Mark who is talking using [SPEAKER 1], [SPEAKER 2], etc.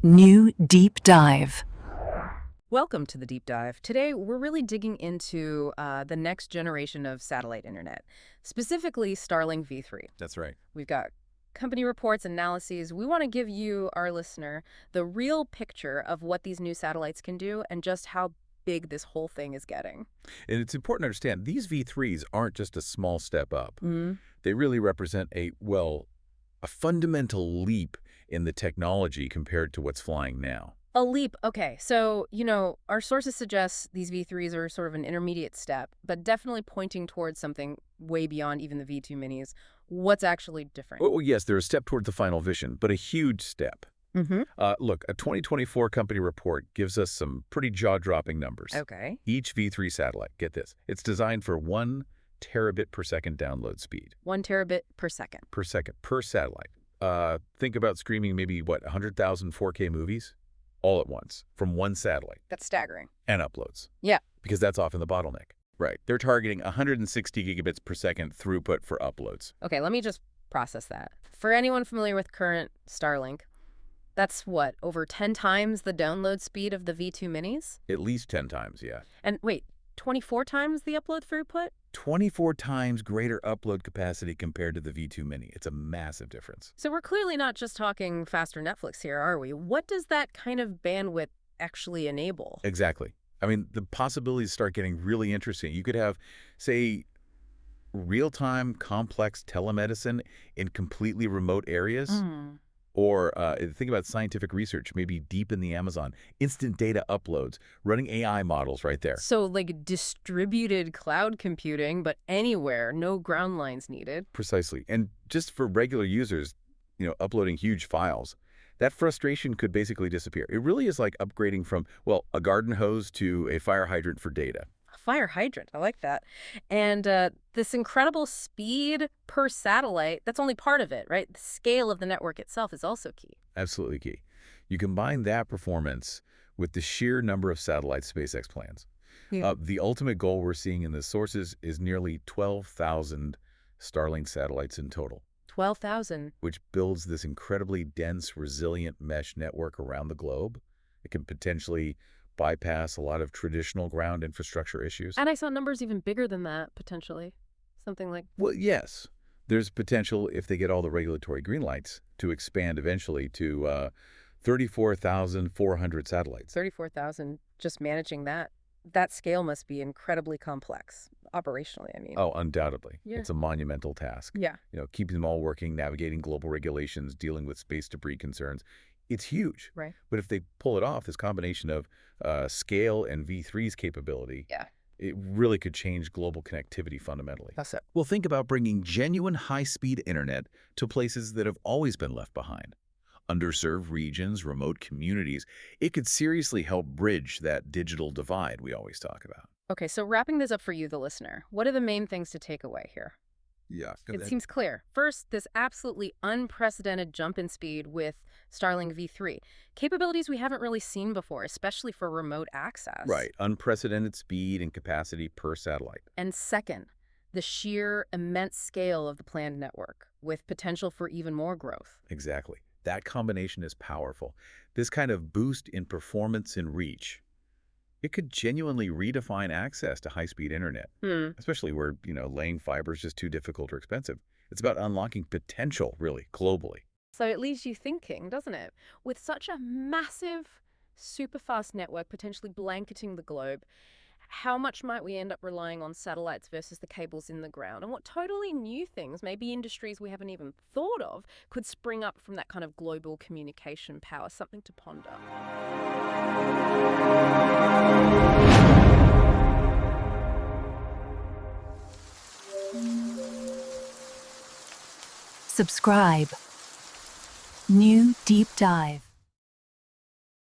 [SPEAKER 1] New Deep Dive.
[SPEAKER 2] Welcome to the Deep Dive. Today, we're really digging into the next generation of satellite internet, specifically Starlink V3.
[SPEAKER 3] That's right.
[SPEAKER 2] We've got company reports, analyses. We want to give you, our listener, the real picture of what these new satellites can do and just how big this whole thing is getting.
[SPEAKER 3] And it's important to understand, these V3s aren't just a small step up. They really represent a fundamental leap in the technology compared to what's flying now.
[SPEAKER 2] A leap. Okay, so, our sources suggest these V3s are sort of an intermediate step, but definitely pointing towards something way beyond even the V2 minis. What's actually different?
[SPEAKER 3] Oh, yes, they're a step toward the final vision, but a huge step. Look, a 2024 company report gives us some pretty jaw-dropping numbers.
[SPEAKER 2] Okay.
[SPEAKER 3] Each V3 satellite, get this, it's designed for 1 terabit per second download speed.
[SPEAKER 2] 1 terabit per second.
[SPEAKER 3] Per satellite. Think about streaming maybe, 100,000 4K movies? All at once, from one satellite.
[SPEAKER 2] That's staggering.
[SPEAKER 3] And uploads.
[SPEAKER 2] Yeah.
[SPEAKER 3] Because that's often the bottleneck. Right. They're targeting 160 gigabits per second throughput for uploads.
[SPEAKER 2] Okay, let me just process that. For anyone familiar with current Starlink, that's what, over 10 times the download speed of the V2 minis?
[SPEAKER 3] At least 10 times, yeah.
[SPEAKER 2] And wait, 24 times the upload throughput?
[SPEAKER 3] 24 times greater upload capacity compared to the V2 Mini. It's a massive difference.
[SPEAKER 2] So we're clearly not just talking faster Netflix here, are we? What does that kind of bandwidth actually enable?
[SPEAKER 3] Exactly. I mean, the possibilities start getting really interesting. You could have, say, real-time complex telemedicine in completely remote areas. Or think about scientific research, maybe deep in the Amazon, instant data uploads, running AI models right there.
[SPEAKER 2] So like distributed cloud computing, but anywhere, no ground lines needed.
[SPEAKER 3] Precisely. And just for regular users, uploading huge files, that frustration could basically disappear. It really is like upgrading from, a garden hose to a fire hydrant for data.
[SPEAKER 2] Fire hydrant. I like that. And this incredible speed per satellite, that's only part of it, right? The scale of the network itself is also key.
[SPEAKER 3] Absolutely key. You combine that performance with the sheer number of satellites SpaceX plans.
[SPEAKER 2] Yeah.
[SPEAKER 3] The ultimate goal we're seeing in the sources is nearly 12,000 Starlink satellites in total.
[SPEAKER 2] 12,000.
[SPEAKER 3] Which builds this incredibly dense, resilient mesh network around the globe. It can potentially bypass a lot of traditional ground infrastructure issues.
[SPEAKER 2] And I saw numbers even bigger than that, potentially. Something like...
[SPEAKER 3] Well, yes. There's potential, if they get all the regulatory green lights, to expand eventually to 34,400 satellites.
[SPEAKER 2] 34,000, just managing that. That scale must be incredibly complex, operationally, I mean.
[SPEAKER 3] Oh, undoubtedly.
[SPEAKER 2] Yeah.
[SPEAKER 3] It's a monumental task.
[SPEAKER 2] Yeah.
[SPEAKER 3] Keeping them all working, navigating global regulations, dealing with space debris concerns. It's huge.
[SPEAKER 2] Right.
[SPEAKER 3] But if they pull it off, this combination of scale and V3's capability, it really could change global connectivity fundamentally.
[SPEAKER 2] That's it.
[SPEAKER 3] Well, think about bringing genuine high-speed internet to places that have always been left behind. Underserved regions, remote communities. It could seriously help bridge that digital divide we always talk about.
[SPEAKER 2] Okay, so wrapping this up for you, the listener, what are the main things to take away here?
[SPEAKER 3] Yeah.
[SPEAKER 2] It seems clear. First, this absolutely unprecedented jump in speed with Starlink V3. Capabilities we haven't really seen before, especially for remote access.
[SPEAKER 3] Right. Unprecedented speed and capacity per satellite.
[SPEAKER 2] And second, the sheer immense scale of the planned network, with potential for even more growth.
[SPEAKER 3] Exactly. That combination is powerful. This kind of boost in performance and reach, it could genuinely redefine access to high-speed internet, especially where, laying fiber is just too difficult or expensive. It's about unlocking potential, really, globally.
[SPEAKER 2] So it leaves you thinking, doesn't it? With such a massive, super fast network potentially blanketing the globe, how much might we end up relying on satellites versus the cables in the ground? And what totally new things, maybe industries we haven't even thought of, could spring up from that kind of global communication power? Something to ponder.
[SPEAKER 1] Subscribe. New Deep Dive.